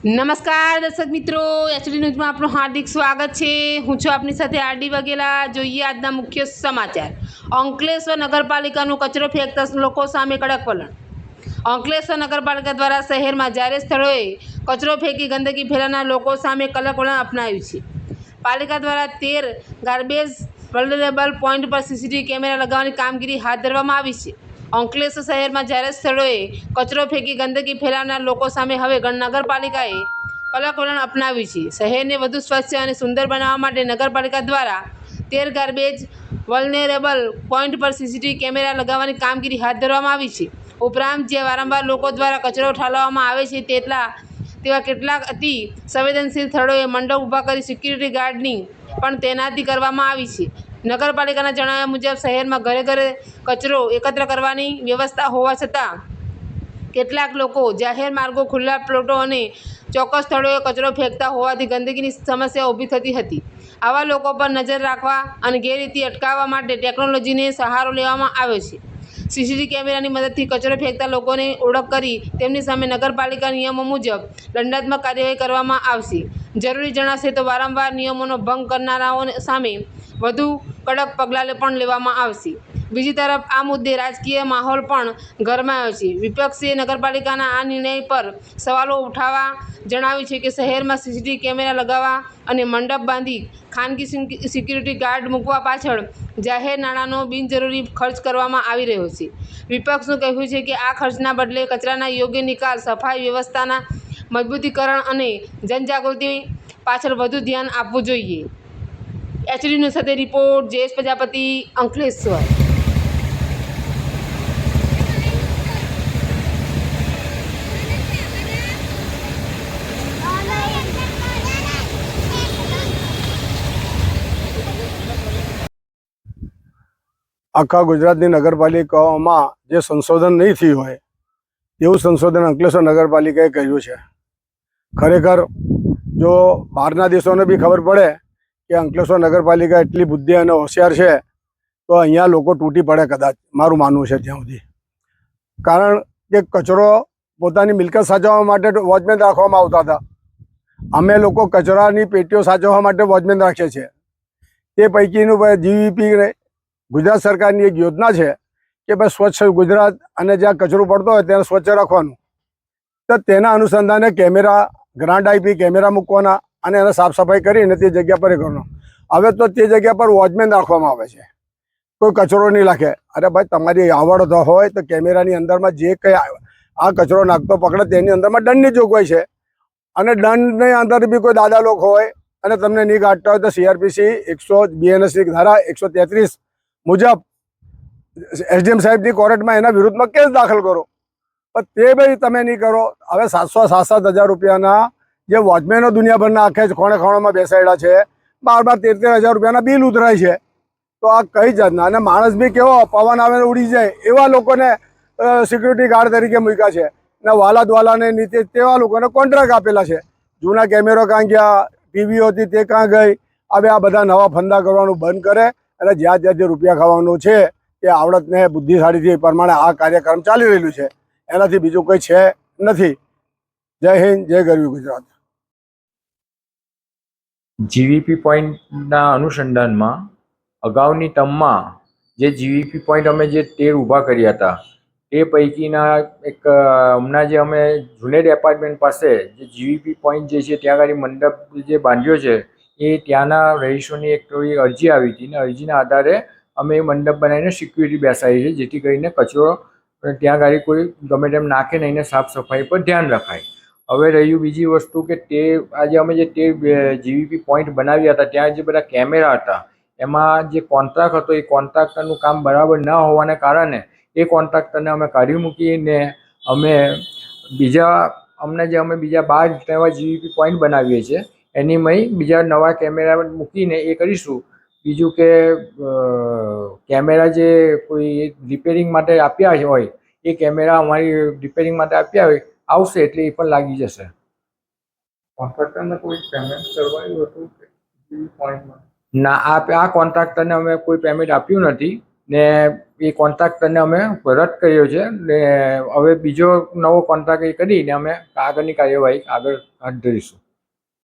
નમસ્કાર દર્શક મિત્રો, એચડી ન્યૂઝમાં આપનું હાર્દિક સ્વાગત છે। હું છું આપની સાથે આરડી વાઘેલા। જોઈએ આજના મુખ્ય સમાચાર। અંકલેશ્વર નગરપાલિકાનું કચરો ફેંકતા લોકો સામે કડક વલણ। અંકલેશ્વર નગરપાલિકા દ્વારા શહેરમાં જાહેર સ્થળોએ કચરો ફેંકી ગંદકી ફેલાવનાર લોકો સામે કડક વલણ અપનાવ્યું છે। પાલિકા દ્વારા 13 ગાર્બેજ વલ્નરેબલ પોઈન્ટ પર સીસીટીવી કેમેરા લગાવવાની કામગીરી હાથ ધરવામાં આવી છે। અંકલેશ્વર શહેરમાં જાહેર સ્થળોએ કચરો ફેંકી ગંદકી ફેલાવનાર લોકો સામે હવે નગરપાલિકાએ કડક વલણ અપનાવ્યું છે। શહેરને વધુ સ્વચ્છ અને સુંદર બનાવવા માટે નગરપાલિકા દ્વારા 13 ગાર્બેજ વલ્નરેબલ પોઈન્ટ પર સીસીટીવી કેમેરા લગાવવાની કામગીરી હાથ ધરવામાં આવી છે। ઉપરાંત જ્યાં વારંવાર લોકો દ્વારા કચરો ઠાલવવામાં આવે છે તેવા કેટલાક અતિ સંવેદનશીલ સ્થળોએ મંડપ ઊભા કરી સિક્યુરિટી ગાર્ડની પણ તૈનાતી કરવામાં આવી છે। નગરપાલિકાના જણાવ્યા મુજબ શહેરમાં ઘરે ઘરે કચરો એકત્ર કરવાની વ્યવસ્થા હોવા છતાં કેટલાક લોકો જાહેર માર્ગો, ખુલ્લા પ્લોટો અને ચોક્કસ સ્થળોએ કચરો ફેંકતા હોવાથી ગંદકીની સમસ્યા ઊભી થતી હતી। આવા લોકો પર નજર રાખવા અને ગેરરીતિ અટકાવવા માટે ટેકનોલોજીનો સહારો લેવામાં આવ્યો છે। સીસીટીવી કેમેરાની મદદથી કચરો ફેંકતા લોકોની ઓળખ કરી તેમની સામે નગરપાલિકા નિયમો મુજબ દંડાત્મક કાર્યવાહી કરવામાં આવશે। જરૂરી જણાશે તો વારંવાર નિયમોનો ભંગ કરનારાઓ સામે વધુ કડક પગલાં પણ લેવામાં આવશે। બીજી તરફ આ મુદ્દે રાજકીય માહોલ પણ ગરમાયો છે। વિપક્ષે નગરપાલિકાના આ નિર્ણય પર સવાલો ઉઠાવવા જણાવ્યું છે કે શહેરમાં સીસીટીવી કેમેરા લગાવવા અને મંડપ બાંધી ખાનગી સિક્યુરિટી ગાર્ડ મૂકવા પાછળ જાહેર નાણાંનો બિનજરૂરી ખર્ચ કરવામાં આવી રહ્યો છે। વિપક્ષનું કહેવું છે કે આ ખર્ચના બદલે કચરાના યોગ્ય નિકાલ, સફાઈ વ્યવસ્થાના મજબૂતીકરણ અને જનજાગૃતિ પાછળ વધુ ધ્યાન આપવું જોઈએ। એચડી ન્યૂઝ સાથે રિપોર્ટ જયેશ પ્રજાપતિ, અંકલેશ્વર। આખા ગુજરાતની નગરપાલિકાઓમાં જે સંશોધન નહીં થયું હોય એવું સંશોધન અંકલેશ્વર નગરપાલિકાએ કર્યું છે। ખરેખર જો બહારના દેશોને બી ખબર પડે કે અંકલેશ્વર નગરપાલિકા એટલી બુદ્ધિ અને હોશિયાર છે તો અહીંયા લોકો તૂટી પડે કદાચ, મારું માનવું છે ત્યાં સુધી। કારણ કે કચરો પોતાની મિલકત સાચવવા માટે વોચમેન રાખવામાં આવતા હતા। અમે લોકો કચરાની પેટીઓ સાચવવા માટે વોચમેન રાખીએ છીએ। તે પૈકીનું જીવીપી ગુજરાત સરકારની એક યોજના છે કે ભાઈ સ્વચ્છ ગુજરાત અને જ્યાં કચરો પડતો હોય તેને સ્વચ્છ રાખવાનું। તો તેના અનુસંધાને કેમેરા ગ્રાન્ટ આપી, કેમેરા મૂકવાના અને એને સાફ સફાઈ કરીને તે જગ્યા પર કરવાનો। હવે તો તે જગ્યા પર વોચમેન રાખવામાં આવે છે, કોઈ કચરો નહીં રાખે। અરે ભાઈ, તમારી આવડ હોય તો કેમેરાની અંદરમાં જે કંઈ આ કચરો નાખતો પકડે તેની અંદરમાં દંડની જોગવાઈ છે અને દંડની અંદર બી કોઈ દાદા લોકો હોય અને તમને નહીં કાઢતા હોય તો CRPC 100 BNS ધારા 133 મુજબ SDM સાહેબની કોર્ટમાં એના વિરુદ્ધમાં કેસ દાખલ કરો। પણ તે ભાઈ તમે નહીં કરો। હવે 700-7,000 રૂપિયાના જે વોચમેનો દુનિયાભરના આખે ખૂણે ખૂણામાં બેસાડ્યા છે, 12,000-13,000 રૂપિયાના બિલ ઉતરાય છે। તો આ કઈ જાતના? અને માણસ બી કેવો પવન આવે ઉડી જાય એવા લોકોને સિક્યુરિટી ગાર્ડ તરીકે મૂક્યા છે ને વાલાને નીચે તેવા લોકોને કોન્ટ્રાક્ટ આપેલા છે। જૂના કેમેરો કાં ગયા, ટીવીઓ હતી તે કાં ગઈ? હવે આ બધા નવા ફંદા કરવાનું બંધ કરે અને જ્યાં જે રૂપિયા ખાવાનું છે તે આવડતને બુદ્ધિશાળીથી પ્રમાણે આ કાર્યક્રમ ચાલી રહેલું છે। એનાથી બીજું કોઈ છે નથી। જય હિન્દ, જય ગરવી ગુજરાત। જીવીપી પોઈન્ટના અનુસંધાનમાં અગાઉની ટર્મમાં જે જીવીપી પોઈન્ટ અમે જે 13 ઊભા કર્યા હતા તે પૈકીના એક હમણાં જે અમે જુનેદ એપાર્ટમેન્ટ પાસે જે જીવીપી પોઈન્ટ જે છે ત્યાં આગળ મંડપ જે બાંધ્યો છે એ ત્યાંના રહીશોની એક થોડી અરજી આવી હતી ને અરજીના આધારે અમે એ મંડપ બનાવીને સિક્યુરિટી બેસાડી છે જેથી કરીને કચરો ત્યાં આગળ કોઈ ગમે તેમ નાખે નહીં ને સાફ સફાઈ પર ધ્યાન રખાય। હવે રહ્યું બીજી વસ્તુ કે તે આજે અમે જે 13 જીવીપી પોઈન્ટ બનાવ્યા હતા ત્યાં જે બધા કેમેરા હતા એમાં જે કોન્ટ્રાક્ટ હતો એ કોન્ટ્રાક્ટરનું કામ બરાબર ન હોવાને કારણે એ કોન્ટ્રાક્ટરને અમે કાઢી મૂકીને અમે બીજા 12 એવા જીવીપી પોઈન્ટ બનાવીએ છીએ। એની બીજા નવા કેમેરા મૂકીને એ કરીશું। બીજું કે કેમેરા જે કોઈ રિપેરિંગ માટે આપ્યા હોય એ કેમેરા અમારી રિપેરિંગ માટે આપ્યા હોય આવશે એટલે એ પણ લાગી જશે। કોન્ટ્રાક્ટરને કોઈ પેમેન્ટ કરવાયું હતું પોઈન્ટમાં? ના, આ કોન્ટ્રાક્ટરને અમે કોઈ પેમેન્ટ આપ્યું નથી। ને એ કોન્ટ્રાક્ટરને અમે રદ કર્યો છે ને હવે બીજો નવો કોન્ટ્રાક્ટ એ કરીને અમે આગળની કાર્યવાહી આગળ હાથ ધરીશું.